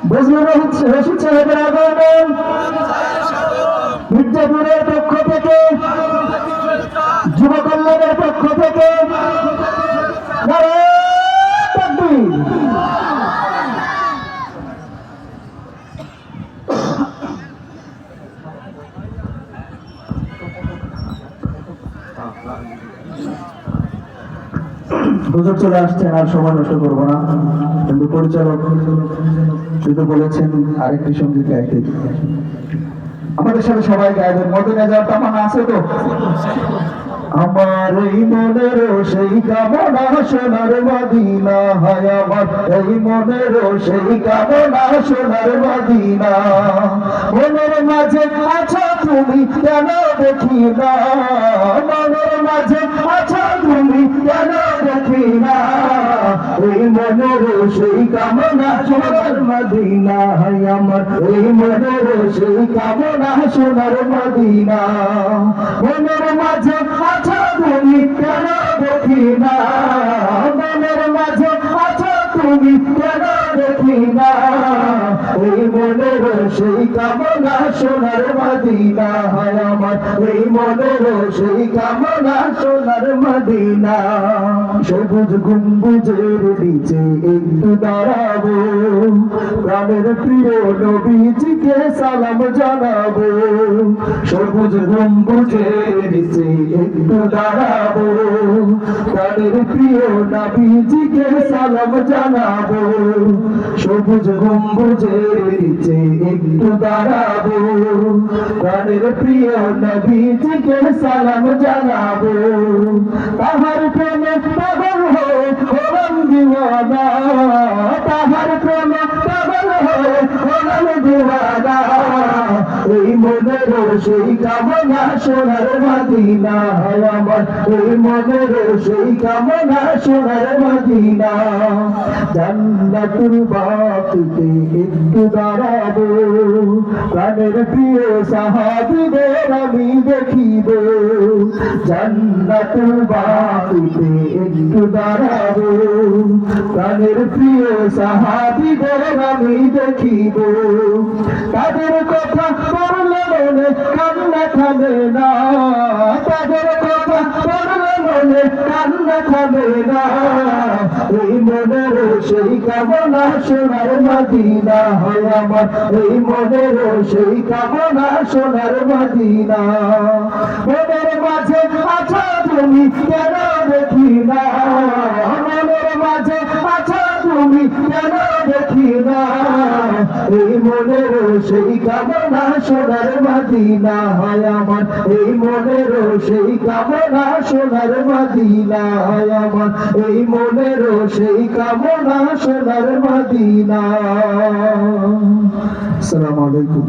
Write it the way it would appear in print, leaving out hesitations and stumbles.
বজলুর রশিদ সাহেবের আগমন মির্জাপুরের পক্ষ থেকে, যুব কল্যাণের পক্ষ থেকে নারায়ে তাকবীর। হুজুর চলে আসছেন, আর সময় নষ্ট করবো না, কিন্তু পরিচালক শুধু বলেছেন আরেকটি সঙ্গীত গাইতে। আমাদের সাথে সবাই গাইবেন। মদিনা যাওয়ার তামান্না আছে তো? আমার এই মনের সেই কামনা, সোনার মদিনা হয় আমার এই মনের সেই কামনা, সোনার মদিনা। মনের মাঝে আছো তুমি কেন দেখি না, মনের মাঝে আছো তুমি কেন দেখি না। এই মনের সেই কামনা, সোনার মদিনা হয় আমার এই মনের সেই কামনা, সোনার মদিনা। মনের মাঝে আছো তুমি কেন দেখি না, মনের মাঝে আছো তুমি কেন দেখি না। এই মনের সেই কামনা, সোনার মদিনা হয় আমার এই মনের সেই কামনা, সোনার মদিনা। সবুজ গম্বুজের নিচে একটু দাঁড়াবো, প্রাণের প্রিয় নবীজিকে সালাম জানাবো। সবুজ গম্বুজের নিচে একটু দাঁড়াবো, প্রাণের প্রিয় নবীজিকে সালাম জানাবো। সবুজ গম্বুজের নিচে একটু দাঁড়াবো, প্রাণের প্রিয় নবীজিকে সালাম জানাবো। তাহার প্রেমে পাগল হয়ে হলাম দিওয়ানা, তাহার প্রেমে পাগল হয়ে হলাম দিওয়ানা। এই মনের সেই কামনা, সোনার মদিনা হয় আমার এই মনের সেই কামনা, সোনার মদিনা। জান্নাতুল বাকিতে একটু দাঁড়াবো, প্রাণের প্রিয় সাহাবীদের আমি দেখিব। জান্নাতুল বাকিতে একটু দাঁড়াবো, প্রাণের প্রিয় সাহাবীদের আমি দেখিব। তাদের কথা পড়লে মনে কান্না থামে না, তাদের কথা পড়লে মনে কান্না থামে না। এই মনের সেই কামনা, সোনার মদিনা হয় আমার এই মনের সেই কামনা, সোনার মদিনা। মনের মাঝে আছো তুমি কেন দেখি না, মনের মাঝে আছো তুমি কেন দেখি না। এই মনের সেই কামনা, সোনার মদিনা হয় আমার এই মনের সেই কামনা, সোনার মদিনা হয় আমার এই মনের সেই কামনা, সোনার মদিনা। আসসালামু আলাইকুম।